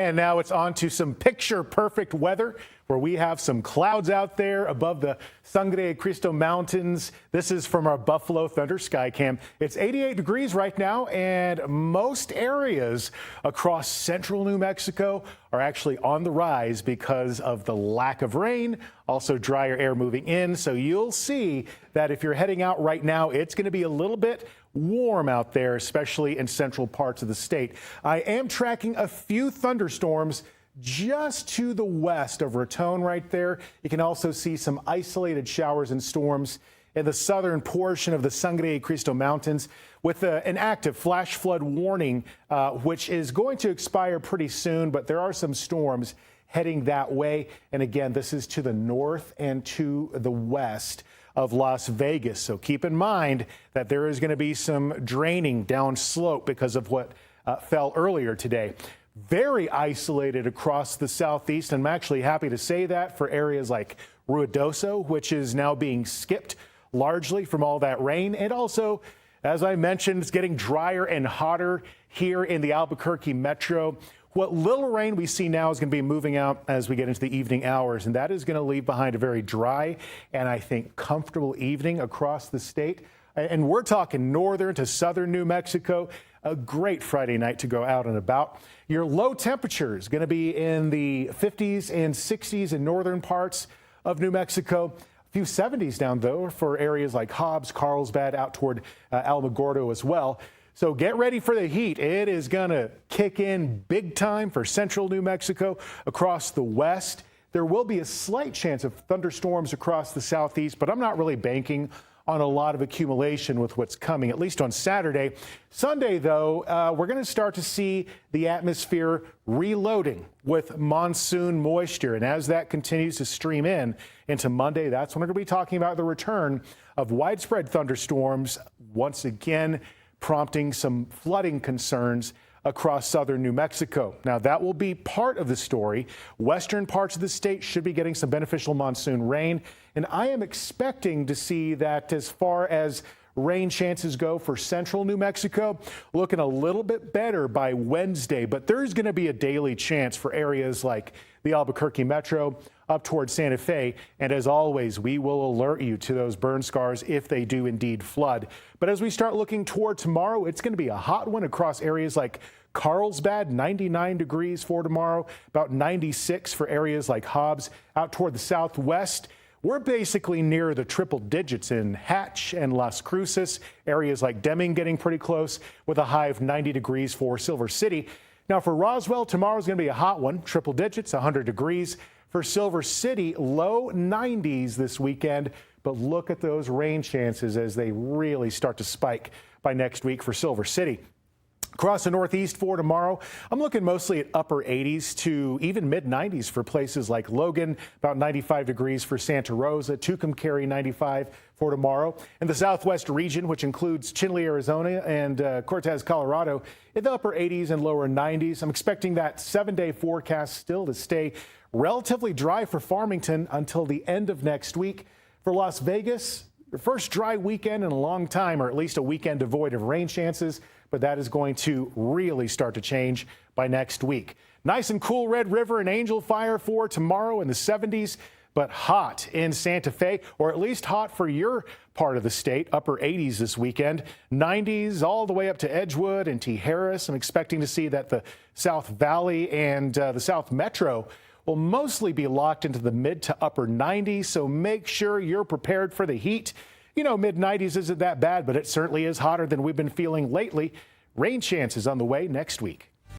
And now it's on to some picture-perfect weather where we have some clouds out there above the Sangre de Cristo Mountains. This is from our Buffalo Thunder Sky Cam. It's 88 degrees right now, and most areas across central New Mexico are actually on the rise because of the lack of rain, also drier air moving in. So you'll see that if you're heading out right now, it's going to be a little bit warm out there, especially in central parts of the state. I am tracking a few thunderstorms just to the west of Raton right there. You can also see some isolated showers and storms in the southern portion of the Sangre de Cristo Mountains with an active flash flood warning, which is going to expire pretty soon, but there are some storms heading that way. And again, this is to the north and to the west of Las Vegas. So keep in mind that there is going to be some draining down slope because of what fell earlier today. Very isolated across the southeast. And I'm actually happy to say that for areas like Ruidoso, which is now being skipped largely from all that rain. And also, as I mentioned, it's getting drier and hotter here in the Albuquerque metro. What little rain we see now is going to be moving out as we get into the evening hours, and that is going to leave behind a very dry and I think comfortable evening across the state. And we're talking northern to southern New Mexico. A great Friday night to go out and about. Your low temperature is going to be in the 50s and 60s in northern parts of New Mexico. A few 70s down, though, for areas like Hobbs, Carlsbad, out toward Alamogordo as well. So get ready for the heat. It is going to kick in big time for central New Mexico across the west. There will be a slight chance of thunderstorms across the southeast, but I'm not really banking on a lot of accumulation with what's coming, at least on Saturday. Sunday, though, we're going to start to see the atmosphere reloading with monsoon moisture. And as that continues to stream in into Monday, that's when we're going to be talking about the return of widespread thunderstorms, once again prompting some flooding concerns across southern New Mexico. Now, that will be part of the story. Western parts of the state should be getting some beneficial monsoon rain, and I am expecting to see that as far as rain chances go for central New Mexico, looking a little bit better by Wednesday, but there's going to be a daily chance for areas like the Albuquerque metro up towards Santa Fe. And as always, we will alert you to those burn scars if they do indeed flood. But as we start looking toward tomorrow, it's going to be a hot one across areas like Carlsbad, 99 degrees for tomorrow, about 96 for areas like Hobbs. Out toward the southwest, we're basically near the triple digits in Hatch and Las Cruces, areas like Deming getting pretty close with a high of 90 degrees for Silver City. Now for Roswell, tomorrow's going to be a hot one, triple digits, 100 degrees. For Silver City, low 90s this weekend, but look at those rain chances as they really start to spike by next week for Silver City. Across the Northeast for tomorrow, I'm looking mostly at upper 80s to even mid 90s for places like Logan, about 95 degrees for Santa Rosa, Tucumcari 95 for tomorrow. In the Southwest region, which includes Chinle, Arizona and Cortez, Colorado, in the upper 80s and lower 90s. I'm expecting that 7-day forecast still to stay relatively dry for Farmington until the end of next week. For Las Vegas, your first dry weekend in a long time, or at least a weekend devoid of rain chances, but that is going to really start to change by next week. Nice and cool Red River and Angel Fire for tomorrow in the 70s, but hot in Santa Fe, or at least hot for your part of the state, upper 80s this weekend, 90s all the way up to Edgewood and T. Harris. I'm expecting to see that the South Valley and the South Metro will mostly be locked into the mid to upper 90s, so make sure you're prepared for the heat. You know, mid 90s isn't that bad, but it certainly is hotter than we've been feeling lately. Rain chances on the way next week.